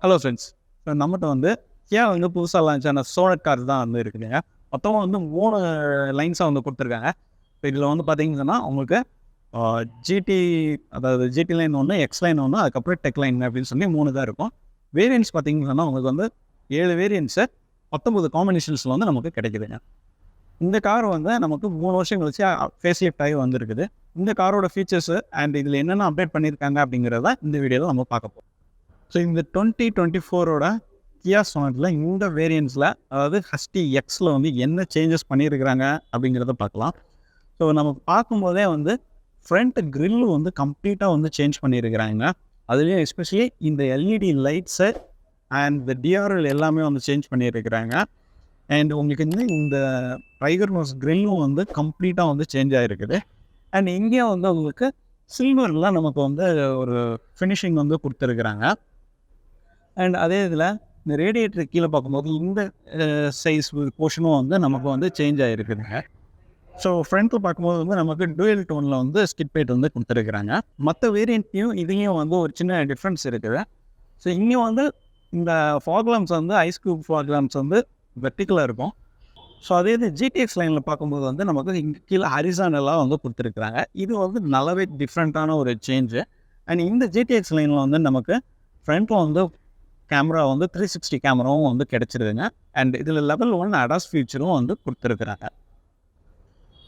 Hello friends. So நம்மகிட்ட வந்து கியா வந்து புதுசாக லான்ச் ஆன சோனட் கார் தான் வந்து இருக்குதுங்க. மொத்தமாக வந்து 3 லைன்ஸாக வந்து கொடுத்துருக்காங்க. இப்போ இதில் வந்து பார்த்தீங்கன்னா உங்களுக்கு ஜிடி, அதாவது ஜிடி லைன் ஒன்று, எக்ஸ் லைன் ஒன்று, அதுக்கப்புறம் டெக் லைன் அப்படின்னு சொல்லி 3 தான் இருக்கும். வேரியன்ட்ஸ் பார்த்தீங்கன்னா உங்களுக்கு வந்து 7 வேரியன்ட்ஸு 19 காம்பினேஷன்ஸில் வந்து நமக்கு கிடைக்குதுங்க. இந்த கார் வந்து நமக்கு 3 வருஷம் கழிச்சு ஃபேஸ் லிஃப்ட் ஆகி வந்திருக்குது. இந்த காரோட ஃபீச்சர்ஸு அண்ட் இதில் என்னென்ன அப்டேட் பண்ணியிருக்காங்க அப்படிங்கிறத இந்த வீடியோவில் நம்ம பார்க்க போகிறோம். ஸோ இந்த 2024ஓட கியா சோனட்டில் இந்த வேரியன்ட்ஸில், அதாவது ஹஸ்டி எக்ஸில் வந்து என்ன சேஞ்சஸ் பண்ணியிருக்கிறாங்க அப்படிங்கிறத பார்க்கலாம். ஸோ நம்ம பார்க்கும்போதே வந்து ஃப்ரண்ட் க்ரில்லு வந்து கம்ப்ளீட்டாக வந்து சேஞ்ச் பண்ணியிருக்கிறாங்க. அதுலேயும் எஸ்பெஷலி இந்த எல்இடி லைட்ஸு அண்ட் இந்த டிஆர்எல் எல்லாமே வந்து சேஞ்ச் பண்ணியிருக்கிறாங்க. அண்ட் உங்களுக்கு வந்து இந்த டைகர் நோஸ் க்ரில்லும் வந்து கம்ப்ளீட்டாக வந்து சேஞ்ச் ஆகிருக்குது. அண்ட் இங்கேயும் வந்து உங்களுக்கு சில்வரில் நமக்கு வந்து ஒரு ஃபினிஷிங் வந்து கொடுத்துருக்குறாங்க. அண்ட் அதே இதில் இந்த ரேடியேட்டர் கீழே பார்க்கும்போது இந்த சைஸ் போர்ஷனும் வந்து நமக்கு வந்து சேஞ்ச் ஆகிருக்குதுங்க. ஸோ ஃப்ரண்ட்டில் பார்க்கும்போது வந்து நமக்கு டூயல் டோனில் வந்து ஸ்கிட் பேட் வந்து கொடுத்துருக்குறாங்க. மற்ற வேரியண்ட்டையும் இதையும் வந்து ஒரு சின்ன டிஃப்ரென்ஸ் இருக்குது. ஸோ இங்கேயும் வந்து இந்த ஃபாக் லாம்ப்ஸ் வந்து ஐஸ் க்யூப் ஃபாக் லாம்ப்ஸ் வந்து வெர்டிக்கலாக இருக்கும். ஸோ அதே இது ஜிடிஎக்ஸ் லைனில் பார்க்கும்போது வந்து நமக்கு இங்கே கீழே ஹரிசானலாக வந்து கொடுத்துருக்குறாங்க. இது வந்து நல்லாவே டிஃப்ரெண்ட்டான ஒரு சேஞ்சு. அண்ட் இந்த ஜிடிஎக்ஸ் லைனில் வந்து நமக்கு ஃப்ரண்ட்டில் வந்து கேமரா வந்து 360 கேமராவும் வந்து கிடச்சிருதுங்க. அண்ட் இதில் லெவல் 1 அடாஸ் ஃபீச்சரும் வந்து கொடுத்துருக்குறாங்க.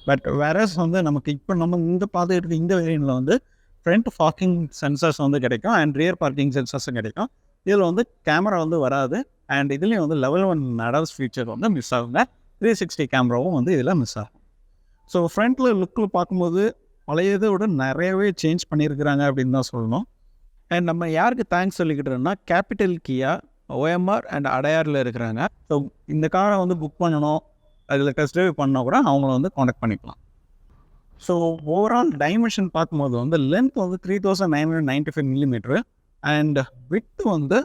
பட் வேறஸ் வந்து நமக்கு இப்போ நம்ம இந்த பார்த்துக்கிட்டு இந்த வேரியண்ட்டில் வந்து ஃப்ரண்ட் பார்க்கிங் சென்சர்ஸ் வந்து கிடைக்கும் அண்ட் ரியர் பார்க்கிங் சென்சர்ஸும் கிடைக்கும். இதில் வந்து கேமரா வந்து வராது. அண்ட் இதுலேயும் வந்து லெவல் 1 அடாஸ் ஃபீச்சர் வந்து மிஸ் ஆகுங்க. 360 கேமராவும் வந்து இதில் மிஸ் ஆகும். ஸோ ஃப்ரண்ட்டில் லுக்கில் பார்க்கும்போது பழையதை விட நிறையவே சேஞ்ச் பண்ணியிருக்கிறாங்க அப்படின்னு தான் சொல்லணும். அண்ட் நம்ம யாருக்கு தேங்க்ஸ் சொல்லிக்கிட்டோம்னா கேபிட்டல் கியா, ஓஎம்ஆர் அண்ட் அடையாரில் இருக்கிறாங்க. ஸோ இந்த காரை வந்து புக் பண்ணணும், அதில் டெஸ்ட் ட்ரைவ் பண்ணால் கூட அவங்கள வந்து காண்டாக்ட் பண்ணிக்கலாம். ஸோ ஓவரால் டைமென்ஷன் பார்க்கும்போது வந்து லென்த் வந்து 3995 மில்லிமீட்ரு அண்ட் விட்த் வந்து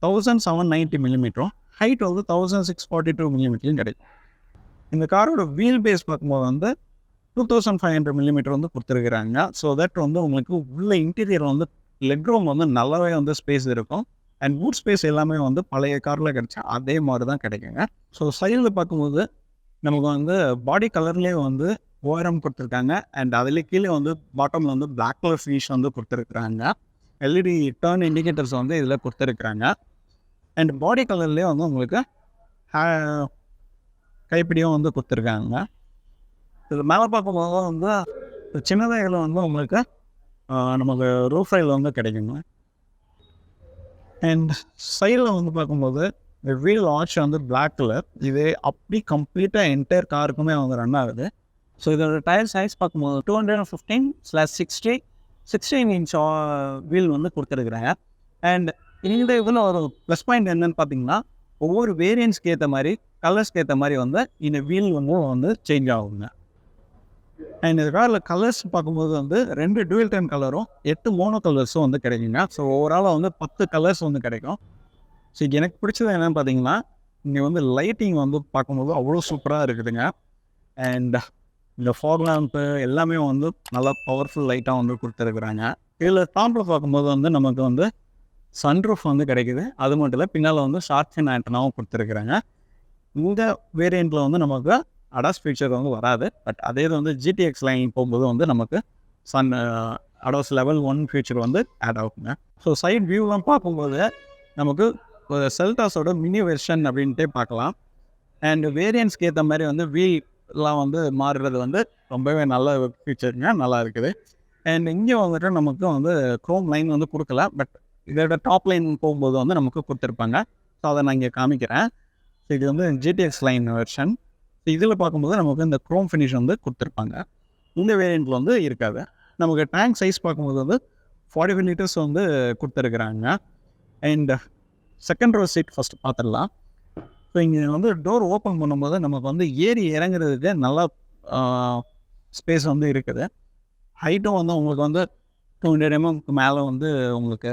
1790 மில்லிமீட்டரும், ஹைட் வந்து 1642 மில்லிமீட்டரும் கிடைக்கும். இந்த காரோட வீல் பேஸ் பார்க்கும்போது வந்து 2500 மில்லிமீட்டர் வந்து கொடுத்துருக்குறாங்க. ஸோ தட் வந்து உங்களுக்கு உள்ள இன்டீரியர் வந்து லெக் ரூம் வந்து நல்லாவே வந்து ஸ்பேஸ் இருக்கும். அண்ட் பூட் ஸ்பேஸ் எல்லாமே வந்து பழைய காரில் கிடைச்சா அதே மாதிரி தான் கிடைக்குங்க. ஸோ சைடில் பார்க்கும்போது நமக்கு வந்து பாடி கலர்லேயே வந்து ஓரம் கொடுத்துருக்காங்க. அண்ட் அதில் கீழே வந்து பாட்டமில் வந்து பிளாக் கலர் ஃபினிஷ் வந்து கொடுத்துருக்குறாங்க. எல்இடி டர்ன் இண்டிகேட்டர்ஸ் வந்து இதில் கொடுத்துருக்குறாங்க. அண்ட் பாடி கலர்லேயே வந்து உங்களுக்கு கைப்பிடியும் வந்து கொடுத்துருக்காங்க. இது மேலே பார்க்கும்போது வந்து சின்னதாக வந்து உங்களுக்கு நமக்கு ரூஃப் ரைல் வந்து கிடைக்குங்க. அண்ட் சைடில் வந்து பார்க்கும்போது இந்த வீல் ஆர்ச் வந்து பிளாக் கலர். இது அப்படி கம்ப்ளீட்டாக என்டையர் காருக்குமே வந்து ரன் ஆகுது. ஸோ இதோட டயர் சைஸ் பார்க்கும்போது 215/60 16 இன்ச் வீல் வந்து கொடுத்துருக்குறாங்க. அண்ட் இந்த இதில் ஒரு ப்ளஸ் பாயிண்ட் என்னன்னு பார்த்தீங்கன்னா, ஒவ்வொரு வேரியன்ட்ஸ்க்கு ஏற்ற மாதிரி, கலர்ஸ்க்கு ஏற்ற மாதிரி வந்து இந்த வீல் வந்து சேஞ்ச் ஆகுங்க. அண்ட் இந்த காரில் கலர்ஸ் பார்க்கும்போது வந்து 2 டூயல் டைம் கலரும் 8 மோனோ கலர்ஸும் வந்து கிடைக்குங்க. ஸோ ஓவராலாக வந்து 10 கலர்ஸ் வந்து கிடைக்கும். ஸோ எனக்கு பிடிச்சது என்னென்னு பார்த்தீங்கன்னா, இங்கே வந்து லைட்டிங் வந்து பார்க்கும்போது அவ்வளோ சூப்பராக இருக்குதுங்க. அண்ட் இந்த ஃபாக் லேம்ப்பு எல்லாமே வந்து நல்லா பவர்ஃபுல் லைட்டாக வந்து கொடுத்துருக்குறாங்க. இதில் டாப்பில் பார்க்கும்போது வந்து நமக்கு வந்து சன்ரூஃப் வந்து கிடைக்குது. அது மட்டும் இல்லை, பின்னால் வந்து ஷார்ட் அண்ட் ஆண்டனாவும் கொடுத்துருக்குறாங்க. இந்த வேரியண்ட்டில் வந்து நமக்கு அடாஸ் ஃபீச்சர் வந்து வராது. பட் அதே இது வந்து ஜிடிஎக்ஸ் லைன் போகும்போது வந்து நமக்கு அடாஸ் லெவல் 1 ஃபீச்சர் வந்து ஆட் ஆகுங்க. ஸோ சைட் வியூலாம் பார்க்கும்போது நமக்கு செல்டாஸோட மினி வெர்ஷன் அப்படின்ட்டே பார்க்கலாம். அண்ட் வேரியன்ட்ஸ்க்கு ஏற்ற மாதிரி வந்து வீல்லாம் வந்து மாறுறது வந்து ரொம்பவே நல்ல ஃபீச்சருங்க, நல்லா இருக்குது. அண்ட் இங்கே வந்துட்டு நமக்கு வந்து க்ரோம் லைன் வந்து கொடுக்கல. பட் இதோட டாப் லைன் போகும்போது வந்து நமக்கு கொடுத்துருப்பாங்க. ஸோ அதை நான் இங்கே காமிக்கிறேன். ஸோ இது வந்து ஜிடிஎக்ஸ் லைன் வெர்ஷன். ஸோ இதில் பார்க்கும்போது நமக்கு இந்த க்ரோம் ஃபினிஷ் வந்து கொடுத்துருப்பாங்க. இந்த வேரியண்ட்டில் வந்து இருக்காது. நமக்கு டேங்க் சைஸ் பார்க்கும்போது வந்து 45 லிட்டர்ஸ் வந்து கொடுத்துருக்குறாங்க. And second row seat first பார்த்துடலாம். ஸோ இங்கே வந்து டோர் ஓப்பன் பண்ணும்போது நமக்கு வந்து ஏறி இறங்குறதுக்கு நல்லா ஸ்பேஸ் வந்து இருக்குது. ஹைட்டும் வந்து உங்களுக்கு வந்து 200 mm மேலே வந்து உங்களுக்கு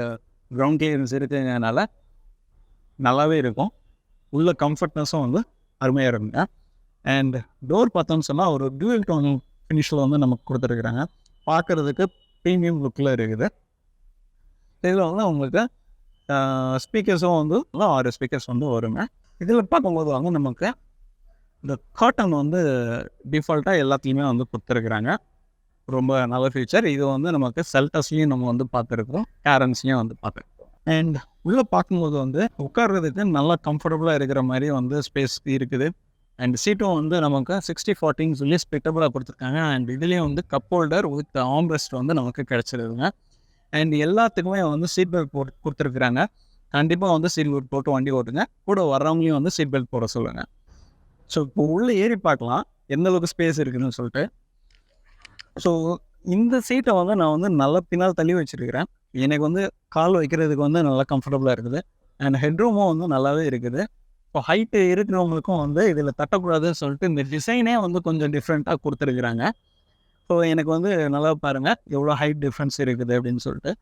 கிரவுண்ட் கிளியரன்ஸ் இருக்குங்கிறதுனால நல்லாவே இருக்கும். உள்ள கம்ஃபர்ட்னஸும் வந்து அருமையாக இருக்குங்க. அண்ட் டோர் பார்த்தோன்னு சொன்னால் ஒரு டூயல் டோன் ஃபினிஷில் வந்து நமக்கு கொடுத்துருக்குறாங்க. பார்க்குறதுக்கு ப்ரீமியம் லுக்கில் இருக்குது. இதில் வந்து உங்களுக்கு ஸ்பீக்கர்ஸும் வந்து 6 ஸ்பீக்கர்ஸ் வந்து வருங்க. இதில் பார்க்கும்போது வந்து நமக்கு இந்த காட்டன் வந்து டிஃபால்ட்டாக எல்லாத்தையுமே வந்து கொடுத்துருக்குறாங்க. ரொம்ப நல்ல ஃபீச்சர். இது வந்து நமக்கு செல்டஸ்லேயும் நம்ம வந்து பார்த்துருக்குறோம், கேரன்ஸ்லேயும் வந்து பார்த்துருக்கோம். அண்ட் உள்ளே பார்க்கும்போது வந்து உட்கார்றதுக்கு நல்லா கம்ஃபர்டபுளாக இருக்கிற மாதிரி வந்து ஸ்பேஸ் இருக்குது. அண்ட் சீட்டும் வந்து நமக்கு 60-40 சொல்லி ஸ்பிட்டபுளாக கொடுத்துருக்காங்க. அண்ட் இதுலேயும் வந்து கப் ஹோல்டர் வித் ஆர்ம்ரெஸ்ட் வந்து நமக்கு கிடச்சிருதுங்க. அண்ட் எல்லாத்துக்குமே வந்து சீட் பெல்ட் போட்டு கொடுத்துருக்குறாங்க. கண்டிப்பாக வந்து சீட் பெல்ட் போட்டு வண்டி ஓட்டுங்க. கூட வர்றவங்களையும் வந்து சீட் பெல்ட் போட சொல்லுங்கள். ஸோ இப்போ உள்ளே ஏறி பார்க்கலாம் எந்த அளவுக்கு ஸ்பேஸ் இருக்குதுன்னு சொல்லிட்டு. ஸோ இந்த சீட்டை வந்து நான் வந்து நல்லா பின்னால் தள்ளி வச்சுருக்கிறேன். எனக்கு வந்து கால் வைக்கிறதுக்கு வந்து நல்லா கம்ஃபர்டபுளாக இருக்குது. அண்ட் ஹெட்ரூமும் வந்து நல்லாவே இருக்குது. இப்போ ஹைட்டு இருக்கிறவங்களுக்கும் வந்து இதில் தட்டக்கூடாதுன்னு சொல்லிட்டு இந்த டிசைனே வந்து கொஞ்சம் டிஃப்ரெண்ட்டாக கொடுத்துருக்குறாங்க. ஸோ எனக்கு வந்து நல்லா பாருங்கள் எவ்வளோ ஹைட் டிஃப்ரென்ஸ் இருக்குது அப்படின்னு சொல்லிட்டு.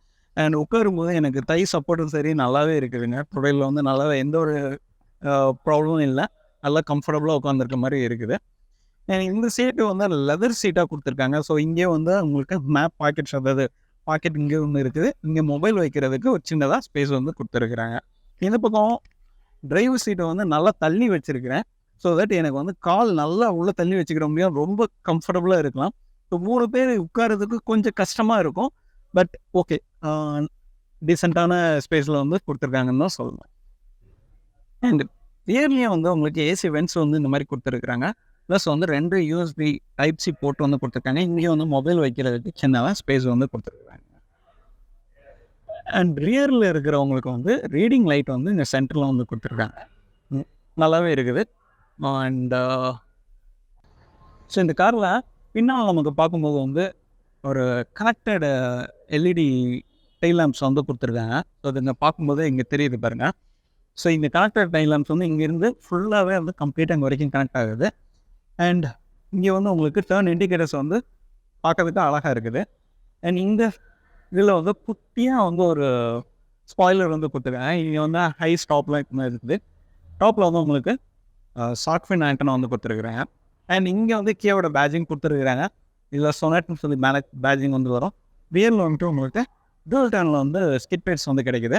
அண்ட் உட்காரும்போது எனக்கு தை சப்போர்ட்டும் சரி நல்லாவே இருக்குதுங்க. ப்ரொஃபைலில் வந்து நல்லாவே எந்த ஒரு ப்ராப்ளமும் இல்லை. நல்லா கம்ஃபர்டபுளாக உட்காந்துருக்க மாதிரி இருக்குது. இந்த சீட்டு வந்து லெதர் சீட்டாக கொடுத்துருக்காங்க. ஸோ இங்கே வந்து உங்களுக்கு மேப் பாக்கெட்ஸ், அதாவது பாக்கெட் இங்கே ஒன்று இருக்குது. இங்கே மொபைல் வைக்கிறதுக்கு ஒரு சின்னதாக ஸ்பேஸ் வந்து கொடுத்துருக்குறாங்க. இந்த பக்கம் டிரைவர் சீட்டை வந்து நல்லா தள்ளி வச்சுருக்கிறேன். ஸோ தட் எனக்கு வந்து கால் நல்லா உள்ளே தள்ளி வச்சுக்கிற முடியும், ரொம்ப கம்ஃபர்டபுளாக இருக்கலாம். ஸோ 3 பேர் உட்காரதுக்கு கொஞ்சம் கஷ்டமாக இருக்கும். பட் ஓகே, டீசெண்டான ஸ்பேஸில் வந்து கொடுத்துருக்காங்கன்னு தான் சொல்லணும். அண்ட் ரியர்லேயும் வந்து உங்களுக்கு ஏசி வென்ட்ஸ் வந்து இந்த மாதிரி கொடுத்துருக்குறாங்க. ப்ளஸ் வந்து 2 யூஎஸ்பி டைப் சி போர்ட் வந்து கொடுத்துருக்காங்க. இங்கேயும் வந்து மொபைல் வைக்கிறதுக்கு சின்னதாக ஸ்பேஸ் வந்து கொடுத்துருக்குறாங்க. அண்ட் ரியரில் இருக்கிறவங்களுக்கு வந்து ரீடிங் லைட் வந்து இந்த சென்டரில் வந்து கொடுத்துருக்காங்க. நல்லாவே இருக்குது. அண்ட் ஸோ இந்த காரில் பின்னால் நமக்கு பார்க்கும்போது வந்து ஒரு கனெக்டட் எல்இடி டைல் லேம்ப்ஸ் வந்து கொடுத்துருக்காங்க. ஸோ அது இங்கே பார்க்கும்போது இங்கே தெரியுது பாருங்கள். ஸோ இந்த கனெக்டட் டைல் லேம்ப்ஸ் வந்து இங்கேருந்து ஃபுல்லாகவே வந்து கம்ப்ளீட்டாக இங்கே வரைக்கும் கனெக்ட் ஆகுது. அண்ட் இங்கே வந்து உங்களுக்கு டர்ன் இண்டிகேட்டர்ஸ் வந்து பார்க்கறதுக்கு அழகாக இருக்குது. அண்ட் இந்த இதில் வந்து குட்டியாக வந்து ஒரு ஸ்பாய்லர் வந்து கொடுத்துருக்காங்க. இங்கே வந்து ஹை ஸ்டாப்லாம் இருக்குது. டாப்பில் வந்து உங்களுக்கு ஷார்க் ஆண்டனா வந்து கொடுத்துருக்குறாங்க. அண்ட் இங்கே வந்து கியாவோட பேட்ஜிங் கொடுத்துருக்குறாங்க. இதில் சொனட்னு சொல்லி பேட்ஜிங் வந்து வரும். ரியலில் வந்துட்டு உங்களுக்கு டூல் டேனில் வந்து ஸ்கிட் பேட்ஸ் வந்து கிடைக்குது.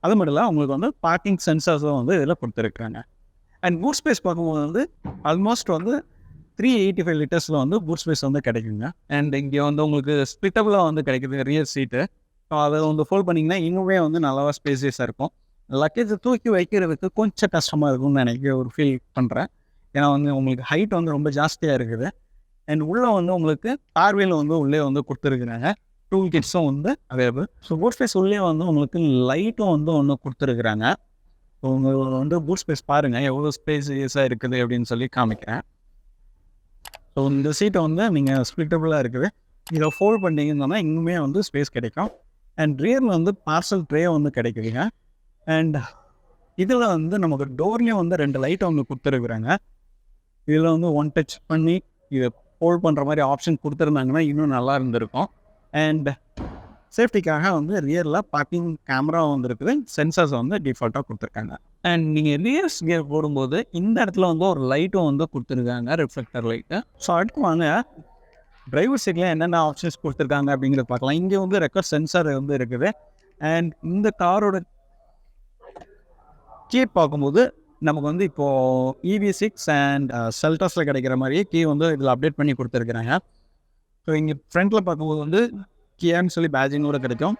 அது மட்டும் இல்லை உங்களுக்கு வந்து பார்க்கிங் சென்சார்ஸும் வந்து இதில் கொடுத்துருக்குறாங்க. அண்ட் பூட் ஸ்பேஸ் பார்க்கும்போது வந்து ஆல்மோஸ்ட் வந்து 385 லிட்டர்ஸில் வந்து பூட் ஸ்பேஸ் வந்து கிடைக்குங்க. அண்ட் இங்கே வந்து உங்களுக்கு ஸ்பிட்டபுளாக வந்து கிடைக்குது ரியர் சீட்டு. ஸோ அதை வந்து ஃபோல்ட் பண்ணிங்கன்னா இன்னுமே வந்து நல்லாவா ஸ்பேசியஸாக இருக்கும். லக்கேஜை தூக்கி வைக்கிறதுக்கு கொஞ்சம் கஷ்டமாக இருக்கும்னு நினைக்க ஒரு ஃபீல் பண்ணுறேன். ஏன்னா வந்து உங்களுக்கு ஹைட் வந்து ரொம்ப ஜாஸ்தியாக இருக்குது. அண்ட் உள்ளே வந்து உங்களுக்கு பார்வையில் வந்து உள்ளே வந்து கொடுத்துருக்குறாங்க. டூல் கிட்ஸும் வந்து அவைலபிள். ஸோ பூட் ஸ்பேஸ் உள்ளே வந்து உங்களுக்கு லைட்டும் வந்து ஒன்று கொடுத்துருக்குறாங்க. ஸோ உங்களுக்கு வந்து பூட் ஸ்பேஸ் பாருங்கள் எவ்வளோ ஸ்பேசியஸாக இருக்குது அப்படின்னு சொல்லி காமிக்கிறேன். ஸோ இந்த சீட்டை வந்து நீங்கள் ஸ்பிளிட்டபுளாக இருக்குது. இதை ஃபோல்ட் பண்ணிங்கன்னா இன்னுமே வந்து ஸ்பேஸ் கிடைக்கும். அண்ட் ரியரில் வந்து பார்சல் ட்ரே வந்து கிடைக்குதுங்க. அண்ட் இதில் வந்து நமக்கு டோர்லேயும் வந்து 2 லைட் வந்து கொடுத்துருக்குறாங்க. இதில் வந்து ஒன் டச் பண்ணி இதை ஃபோல்ட் பண்ணுற மாதிரி ஆப்ஷன் கொடுத்துருந்தாங்கன்னா இன்னும் நல்லா இருந்திருக்கும். அண்ட் சேஃப்டிக்காக வந்து ரியரில் பார்க்கிங் கேமரா வந்து இருக்குது. சென்சார்ஸ் வந்து டிஃபால்ட்டாக கொடுத்துருக்காங்க. அண்ட் நீங்கள் ரியர்ஸ் கியர் போடும்போது இந்த இடத்துல வந்து ஒரு லைட்டும் வந்து கொடுத்துருக்காங்க, ரிஃப்ளெக்டர் லைட்டு. ஸோ அடுத்து வாங்க டிரைவர் சீட்டில் என்னென்ன ஆப்ஷன்ஸ் கொடுத்துருக்காங்க அப்படிங்கிறத பார்க்கலாம். இங்கே வந்து ரெக்கார்ட் சென்சார் வந்து இருக்குது. அண்ட் இந்த காரோட கீ பார்க்கும்போது நமக்கு வந்து இப்போது EV6 அண்ட் செல்டாஸில் கிடைக்கிற மாதிரியே கீ வந்து இதில் அப்டேட் பண்ணி கொடுத்துருக்குறாங்க. ஸோ இங்கே ஃப்ரண்ட்டில் பார்க்கும்போது வந்து கியான்னு சொல்லி பேட்ஜிங்கோட கிடைக்கும்.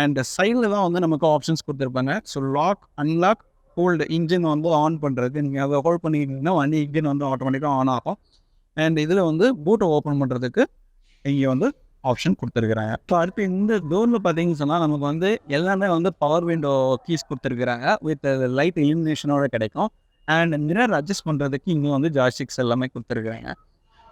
அண்ட் சைடில் தான் வந்து நமக்கு ஆப்ஷன்ஸ் கொடுத்துருப்பாங்க. So lock, unlock, hold, engine வந்து ஆன் பண்ணுறதுக்கு நீங்கள் அதை ஹோல்ட் பண்ணிக்கிட்டீங்கன்னா வண்டி இன்ஜின் வந்து ஆட்டோமேட்டிக்காக ஆன் ஆகும். அண்ட் இதில் வந்து பூட்டை ஓப்பன் பண்ணுறதுக்கு இங்கே வந்து ஆப்ஷன் கொடுத்துருக்குறாங்க. ஸோ அடுத்து இந்த டோரில் பார்த்தீங்கன்னு சொன்னால் நமக்கு வந்து எல்லாமே வந்து பவர் விண்டோ கீஸ் கொடுத்துருக்குறாங்க. வித் லைட் இலுமினேஷனோட கிடைக்கும். அண்ட் மிரர் அட்ஜஸ்ட் பண்ணுறதுக்கு இங்கே வந்து ஜாய்ஸ்டிக்ஸ் எல்லாமே கொடுத்துருக்குறாங்க.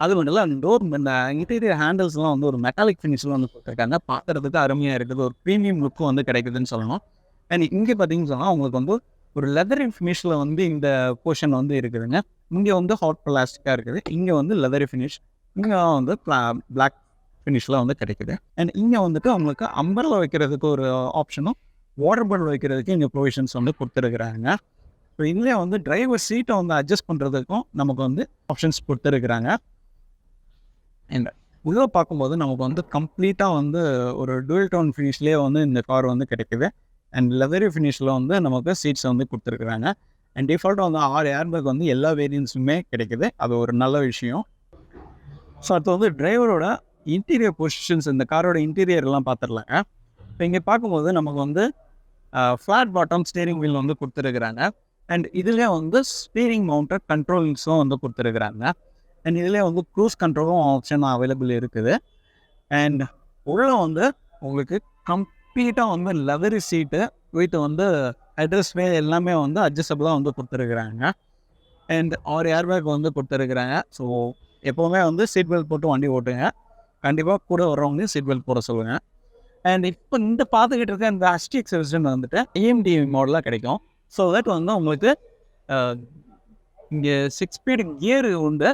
அது மட்டும் இல்லை அந்த டோர் இந்த இன்டீரியர் ஹேண்டில்ஸ்லாம் வந்து ஒரு மெட்டாலிக் ஃபினிஷில் வந்து கொடுத்துருக்காங்க. பார்க்குறதுக்கு அருமையாக இருக்குது. ஒரு ப்ரீமியம் லுக்கும் வந்து கிடைக்குதுன்னு சொல்லணும். அண்ட் இங்கே பார்த்தீங்கன்னு சொன்னால் உங்களுக்கு வந்து ஒரு லெதரி ஃபினிஷில் வந்து இந்த போர்ஷன் வந்து இருக்குதுங்க. இங்கே வந்து ஹாட் பிளாஸ்டிக்காக இருக்குது. இங்கே வந்து லெதரி ஃபினிஷ், இங்கே வந்து பிளாக் ஃபினிஷில் வந்து கிடைக்குது. அண்ட் இங்கே வந்துட்டு அவங்களுக்கு அம்பர்லா வைக்கிறதுக்கு ஒரு ஆப்ஷனும் வாட்டர் பாட்டில் வைக்கிறதுக்கு இங்கே ப்ரொவிஷன்ஸ் வந்து கொடுத்துருக்குறாங்க. ஸோ இதிலே வந்து டிரைவர் சீட்டை வந்து அட்ஜஸ்ட் பண்ணுறதுக்கும் நமக்கு வந்து ஆப்ஷன்ஸ் கொடுத்துருக்குறாங்க. அண்ட் உள்ளே பார்க்கும்போது நமக்கு வந்து கம்ப்ளீட்டாக வந்து ஒரு டூயல் டோன் ஃபினிஷ்லேயே வந்து இந்த கார் வந்து கிடைக்குது. அண்ட் லெதரி ஃபினிஷில் வந்து நமக்கு சீட்ஸ் வந்து கொடுத்துருக்குறாங்க. அண்ட் டிஃபால்ட்டாக வந்து 6 ஏர்பேக் வந்து எல்லா வேரியன்ஸுமே கிடைக்குது. அது ஒரு நல்ல விஷயம். ஸோ அடுத்து வந்து டிரைவரோட இன்டீரியர் பொசிஷன்ஸ், இந்த காரோட இன்டீரியர்லாம் பார்த்துடலாங்க. இப்போ இங்கே பார்க்கும்போது நமக்கு வந்து ஃப்ளாட் பாட்டம் ஸ்டீரிங் வீல் வந்து கொடுத்துருக்குறாங்க. அண்ட் இதுலேயே வந்து ஸ்டீரிங் மவுண்டட் கண்ட்ரோல்ஸும் வந்து கொடுத்துருக்குறாங்க. அண்ட் இதுலேயே வந்து க்ரூஸ் கண்ட்ரோலும் ஆப்ஷன் அவைலபிள் இருக்குது. அண்ட் உள்ள வந்து உங்களுக்கு கம்ப்ளீட்டாக வந்து லெதரி சீட்டு வித் வந்து அட்ரஸ் வே எல்லாமே வந்து அட்ஜஸ்டபுளாக வந்து கொடுத்துருக்குறாங்க. அண்ட் 6 ஏர்பேக் வந்து கொடுத்துருக்குறாங்க. ஸோ எப்போவுமே வந்து சீட் பெல்ட் போட்டு வண்டி ஓட்டுங்க. கண்டிப்பாக கூட வர்றவங்க சீட் பெல்ட் போட சொல்லுங்கள். அண்ட் இப்போ இந்த பார்த்துக்கிட்டு இருக்க இந்த HTX வெர்ஷன் வந்துட்டு AMD மாடலாக கிடைக்கும். ஸோ தட் வந்து உங்களுக்கு இங்கே 6 ஸ்பீடு கியர் உண்டு,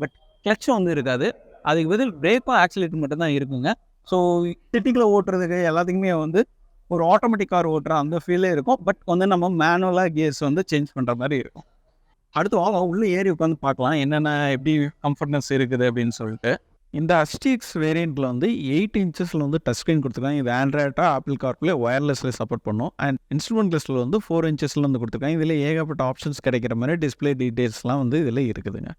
பட் கிளச் வந்து இருக்காது. அதுக்கு பதில் பிரேக்கும் ஆக்சிலேட்டர் மட்டும்தான் இருக்குங்க. ஸோ சிட்டிக்குள்ளே ஓட்டுறதுக்கு எல்லாத்துக்குமே வந்து ஒரு ஆட்டோமேட்டிக் கார் ஓட்டுற அந்த ஃபீலே இருக்கும். பட் வந்து நம்ம மேனுவலாக கியர்ஸ் வந்து சேஞ்ச் பண்ணுற மாதிரி இருக்கும். அடுத்து வாங்க உள்ளே ஏறி உட்காந்து பார்க்கலாம் என்னென்ன எப்படி கம்ஃபர்ட்னஸ் இருக்குது அப்படின்னு சொல்லிட்டு. இந்த HTX வேரியண்ட்டில் வந்து 8 இன்ச்சஸில் வந்து டச் ஸ்க்ரீன் கொடுத்துருக்காங்க. இது ஆண்ட்ராய்டாக ஆப்பிள் கார்ப்ளே ஒயர்லெஸில் சப்போர்ட் பண்ணும். அண்ட் இன்ஸ்ட்ருமெண்ட் லிஸ்ட்டில் வந்து 4 இன்ச்சஸில் வந்து கொடுத்துருக்காங்க. இதில் ஏகப்பட்ட ஆப்ஷன்ஸ் கிடைக்கிற மாதிரி டிஸ்பிளே டீட்டெயில்ஸ்லாம் வந்து இதில் இருக்குதுங்க.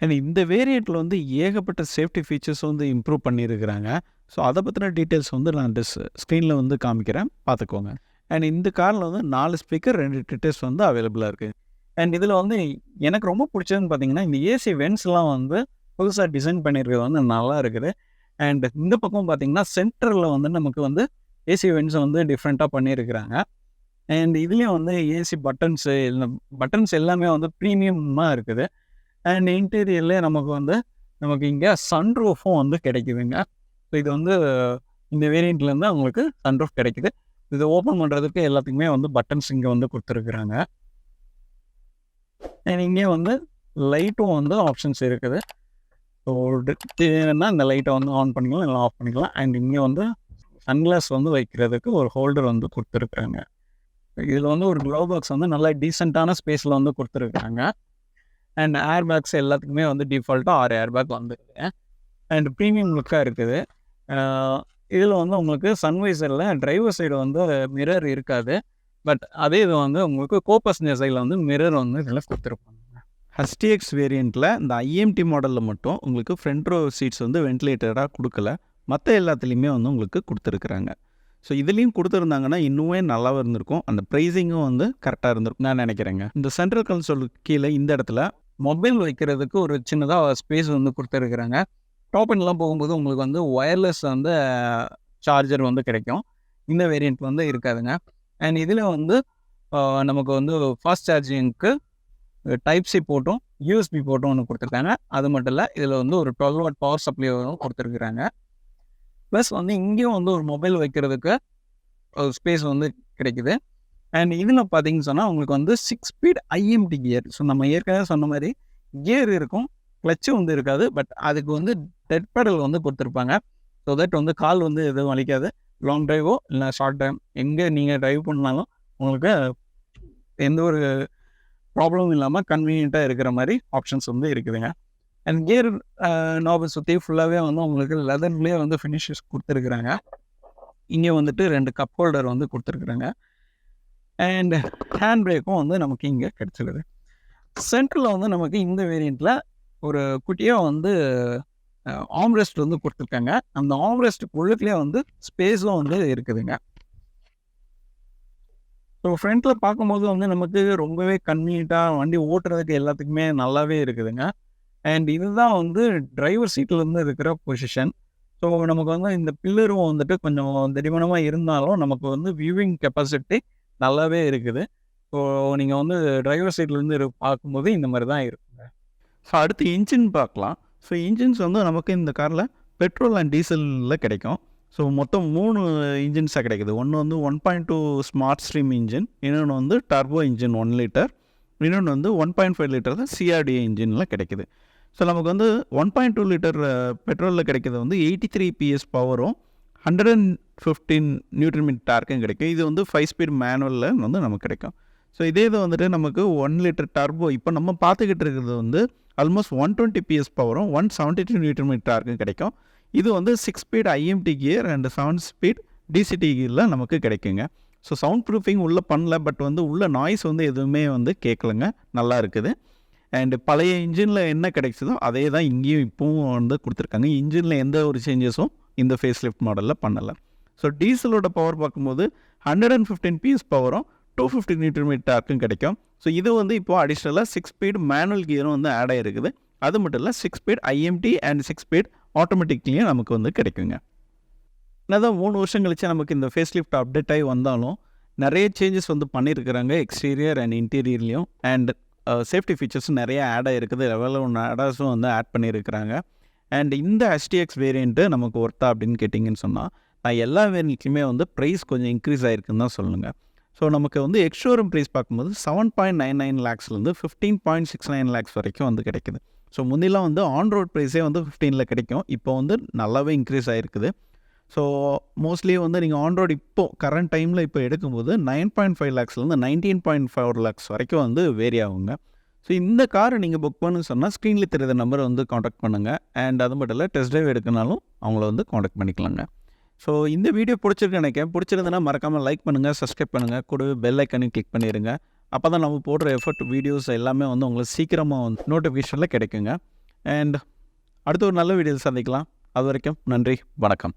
அண்ட் இந்த வேரியண்ட்டில் வந்து ஏகப்பட்ட சேஃப்டி ஃபீச்சர்ஸ் வந்து இம்ப்ரூவ் பண்ணியிருக்கிறாங்க. ஸோ அதை பற்றின டீட்டெயில்ஸ் வந்து நான் ஸ்க்ரீனில் வந்து காமிக்கிறேன், பார்த்துக்கோங்க. அண்ட் இந்த காரில் வந்து 4 ஸ்பீக்கர் 2 டிட்டர்ஸ் வந்து அவைலபிளாக இருக்குது. அண்ட் இதில் வந்து எனக்கு ரொம்ப பிடிச்சதுன்னு பார்த்தீங்கன்னா இந்த ஏசி வென்ட்ஸ்லாம் வந்து புதுசாக டிசைன் பண்ணியிருக்கிறது வந்து நல்லா இருக்குது. அண்ட் இந்த பக்கம் பார்த்தீங்கன்னா சென்டரில் வந்து நமக்கு வந்து ஏசி வென்ட்ஸை வந்து டிஃப்ரெண்ட்டாக பண்ணியிருக்கிறாங்க. அண்ட் இதுலேயும் வந்து ஏசி பட்டன்ஸ் எல்லாமே வந்து ப்ரீமியமாக இருக்குது. அண்ட் இன்டீரியர்லேயே நமக்கு இங்கே சன்ரூஃபும் வந்து கிடைக்குதுங்க. ஸோ இது வந்து இந்த வேரியண்ட்லேருந்து உங்களுக்கு சன்ரூஃப் கிடைக்குது. இது ஓப்பன் பண்ணுறதுக்கு எல்லாத்துக்குமே வந்து பட்டன்ஸ் இங்கே வந்து கொடுத்துருக்குறாங்க. அண்ட் இங்கே வந்து லைட்டும் வந்து ஆப்ஷன்ஸ் இருக்குது. ஸோ தேவைன்னா இந்த லைட்டை வந்து ஆன் பண்ணிக்கலாம், இல்லை ஆஃப் பண்ணிக்கலாம். அண்ட் இங்கே வந்து சன்கிளாஸ் வந்து வைக்கிறதுக்கு ஒரு ஹோல்டர் வந்து கொடுத்துருக்குறாங்க. இதில் வந்து ஒரு க்ளோ பாக்ஸ் வந்து நல்லா டீசெண்டான ஸ்பேஸில் வந்து கொடுத்துருக்காங்க. அண்ட் ஏர் பேக்ஸ் எல்லாத்துக்குமே வந்து டிஃபால்ட்டாக 6 ஏர் பேக் வந்துருக்கு. அண்ட் ப்ரீமியம் லுக்காக இருக்குது. இதில் வந்து உங்களுக்கு சன்வைசரில் டிரைவர் சைடு வந்து மிரர் இருக்காது. பட் அதே இது வந்து உங்களுக்கு கோபேசஞ்சர் சைடில் வந்து மிரர் வந்து இதில் கொடுத்துருப்பாங்க. HTX வேரியண்ட்டில் இந்த IMT மாடலில் மட்டும் உங்களுக்கு ஃப்ரண்ட் ரோ சீட்ஸ் வந்து வென்டிலேட்டராக கொடுக்கல. மற்ற எல்லாத்துலேயுமே வந்து உங்களுக்கு கொடுத்துருக்குறாங்க. ஸோ இதுலேயும் கொடுத்துருந்தாங்கன்னா இன்னுமே நல்லாவும் இருந்திருக்கும். அந்த ப்ரைஸிங்கும் வந்து கரெக்டாக இருந்திருக்கும் நான் நினைக்கிறேங்க. இந்த சென்ட்ரல் கன்சோல் கீழே இந்த இடத்துல மொபைல் வைக்கிறதுக்கு ஒரு சின்னதாக ஸ்பேஸ் வந்து கொடுத்துருக்குறாங்க. டாப் எண்ட்லாம் போகும்போது உங்களுக்கு வந்து ஒயர்லெஸ் வந்து சார்ஜர் வந்து கிடைக்கும். இந்த வேரியண்ட் வந்து இருக்காதுங்க. அண்ட் இதில் வந்து நமக்கு வந்து ஃபாஸ்ட் சார்ஜிங்க்கு டைப் சி போட்டும் USB போட்டும் ஒன்று கொடுத்துருக்காங்க. அது மட்டும் இல்லை, இதில் வந்து ஒரு 12 வாட் பவர் சப்ளையும் கொடுத்துருக்குறாங்க. ப்ளஸ் வந்து இங்கேயும் வந்து ஒரு மொபைல் வைக்கிறதுக்கு ஒரு ஸ்பேஸ் வந்து கிடைக்குது. அண்ட் இதில் பார்த்தீங்கன்னு சொன்னால் உங்களுக்கு வந்து 6 ஸ்பீட் IMT கியர். ஸோ நம்ம ஏற்கனவே சொன்ன மாதிரி கியர் இருக்கும், கிளச்சு வந்து இருக்காது. பட் அதுக்கு வந்து டெட் பெடல் வந்து கொடுத்துருப்பாங்க. ஸோ தட் வந்து கால் வந்து எதுவும் வலிக்காது. லாங் ட்ரைவோ இல்லை ஷார்ட் டைம் எங்கே நீங்கள் ட்ரைவ் பண்ணாலும் உங்களுக்கு எந்த ஒரு ப்ராப்ளமும் இல்லாமல் கன்வீனியண்ட்டாக இருக்கிற மாதிரி ஆப்ஷன்ஸ் வந்து இருக்குதுங்க. அண்ட் கியர் நாபை சுற்றி ஃபுல்லாகவே வந்து உங்களுக்கு லெதர்லேயே வந்து ஃபினிஷஸ் கொடுத்துருக்குறாங்க. இங்கே வந்துட்டு 2 கப் ஹோல்டர் வந்து கொடுத்துருக்குறாங்க. அண்ட் ஹேண்ட் பிரேக்கும் வந்து நமக்கு இங்கே கிடச்சிருக்குது. சென்டரில் வந்து நமக்கு இந்த வேரியண்ட்டில் ஒரு குட்டியாக வந்து ஆம்ரெஸ்ட் வந்து கொடுத்துருக்காங்க. அந்த ஆம்ரெஸ்ட்டுக்கு உள்ளுக்குள்ளே வந்து ஸ்பேஸும் வந்து இருக்குதுங்க. ஸோ ஃப்ரண்ட்டில் பார்க்கும்போது வந்து நமக்கு ரொம்பவே கன்வீனியண்ட்டாக வண்டி ஓட்டுறதுக்கு எல்லாத்துக்குமே நல்லாவே இருக்குதுங்க. அண்ட் இதுதான் வந்து டிரைவர் சீட்டிலேருந்து இருக்கிற பொசிஷன். ஸோ நமக்கு வந்து இந்த பில்லரும் வந்துட்டு கொஞ்சம் தடிமனமாக இருந்தாலும் நமக்கு வந்து வியூவிங் கெப்பாசிட்டி நல்லாவே இருக்குது. ஸோ நீங்கள் வந்து டிரைவர் சீட்லேருந்து பார்க்கும்போது இந்த மாதிரி தான் இருக்குங்க. ஸோ அடுத்து இன்ஜின் பார்க்கலாம். ஸோ இன்ஜின்ஸ் வந்து நமக்கு இந்த காரில் பெட்ரோல் அண்ட் டீசலில் கிடைக்கும். ஸோ மொத்தம் 3 இன்ஜின்ஸாக கிடைக்குது. ஒன்று வந்து 1.2 ஸ்மார்ட் ஸ்ட்ரீம் இன்ஜின், இன்னொன்று வந்து டர்போ இன்ஜின் 1 லிட்டர், இன்னொன்று வந்து 1.5 லிட்டர் தான் CRDA இன்ஜினில் கிடைக்குது. ஸோ நமக்கு வந்து 1.2 லிட்டர் பெட்ரோலில் கிடைக்கிறது வந்து 83 PS பவரும் 115 நியூட்டன் மீட்டர் டார்க்கும் கிடைக்கும். இது வந்து 5 ஸ்பீட் மேனுவலில் வந்து நமக்கு கிடைக்கும். ஸோ இதே இது வந்துட்டு நமக்கு 1 லிட்டர் டர்போ இப்போ நம்ம பார்த்துக்கிட்டு இருக்கிறது வந்து ஆல்மோஸ்ட் 120 PS பவரும் 172 நியூட்டன் மீட்டர் டார்க்கும் கிடைக்கும். இது வந்து 6 speed IMT gear and 7 speed DCT கியரில் நமக்கு கிடைக்குங்க. ஸோ சவுண்ட் ப்ரூஃபிங் உள்ளே பண்ணல, பட் வந்து உள்ள நாய்ஸ் வந்து எதுவுமே வந்து கேட்கலங்க, நல்லா இருக்குது. அண்டு பழைய இன்ஜினில் என்ன கிடைச்சதோ அதே தான் இங்கேயும் இப்போவும் வந்து கொடுத்துருக்காங்க. இன்ஜினில் எந்த ஒரு சேஞ்சஸும் இந்த ஃபேஸ் லிஃப்ட் மாடலில் பண்ணலை. ஸோ டீசலோட பவர் பார்க்கும்போது 115 PS பவரும் 250 Nm டார்க்கும் கிடைக்கும். ஸோ இது வந்து இப்போது அடிஷ்னலாக 6 ஸ்பீட் மேனுவல் கியரும் வந்து ஆட் ஆகிருக்குது. அது மட்டும் இல்லை 6 ஸ்பீட் IMT அண்ட் 6 ஸ்பீட் ஆட்டோமேட்டிக்லேயும் நமக்கு வந்து கிடைக்குங்க. என்னதான் 3 வருஷம் கழிச்சு நமக்கு இந்த ஃபேஸ் லிஃப்ட் அப்டேட் ஆகி வந்தாலும் நிறைய சேஞ்சஸ் வந்து பண்ணியிருக்கிறாங்க எக்ஸ்டீரியர் அண்ட் இன்டீரியர்லேயும். அண்ட் சேஃப்டி ஃபீச்சர்ஸும் நிறைய ஆட் ஆகிருக்குது. லெவலில் ஒன்று ஆடாஸும் வந்து ஆட் பண்ணியிருக்கிறாங்க. அண்ட் இந்த HTX வேரியண்ட்டு நமக்கு ஒர்த்தா அப்படின்னு கேட்டிங்கன்னு சொன்னால், நான் எல்லா வேரியண்ட்லையுமே வந்து ப்ரைஸ் கொஞ்சம் இன்க்ரீஸ் ஆகிருக்குன்னு தான் சொல்லுங்கள். ஸோ நமக்கு வந்து எக்ஸ்ஷோரூம் ப்ரைஸ் பார்க்கும்போது 7.99 lakhsலேருந்து 15.69 lakhs வரைக்கும் வந்து கிடைக்குது. ஸோ முந்திலாம் வந்து ஆன் ரோட் ப்ரைஸே வந்து 15ல் கிடைக்கும். இப்போ வந்து நல்லாவே இன்க்ரீஸ் ஆகிருக்குது. ஸோ மோஸ்ட்லி வந்து நீங்கள் ஆன் ரோட் இப்போது கரண்ட் டைமில் இப்போ எடுக்கும்போது 9.5 lakhsலேருந்து 19.4 lakhs வரைக்கும் வந்து வேரி ஆகுங்க. ஸோ இந்த காரை நீங்கள் புக் பண்ணணும்னு சொன்னால் ஸ்க்ரீனில் தெரியுற நம்பரை வந்து காண்டாக்ட் பண்ணுங்கள். அண்ட் அது மட்டும் இல்லை, டெஸ்ட் ட்ரைவ் எடுக்கனாலும் அவங்கள வந்து காண்டாக்ட் பண்ணிக்கலாங்க. ஸோ இந்த வீடியோ பிடிச்சிருக்கு நினைக்கிறேன். பிடிச்சிருந்ததுன்னா மறக்காமல் லைக் பண்ணுங்கள், சப்ஸ்கிரைப் பண்ணுங்கள், கூடவே பெல் ஐக்கனையும் கிளிக் பண்ணிடுங்க. அப்போ தான் நம்ம போடுற எஃபர்ட் வீடியோஸ் எல்லாமே வந்து உங்களுக்கு சீக்கிரமாக வந்து நோட்டிஃபிகேஷனில் கிடைக்குங்க. அண்ட் அடுத்த ஒரு நல்ல வீடியோவில் சந்திக்கலாம். அது வரைக்கும் நன்றி, வணக்கம்.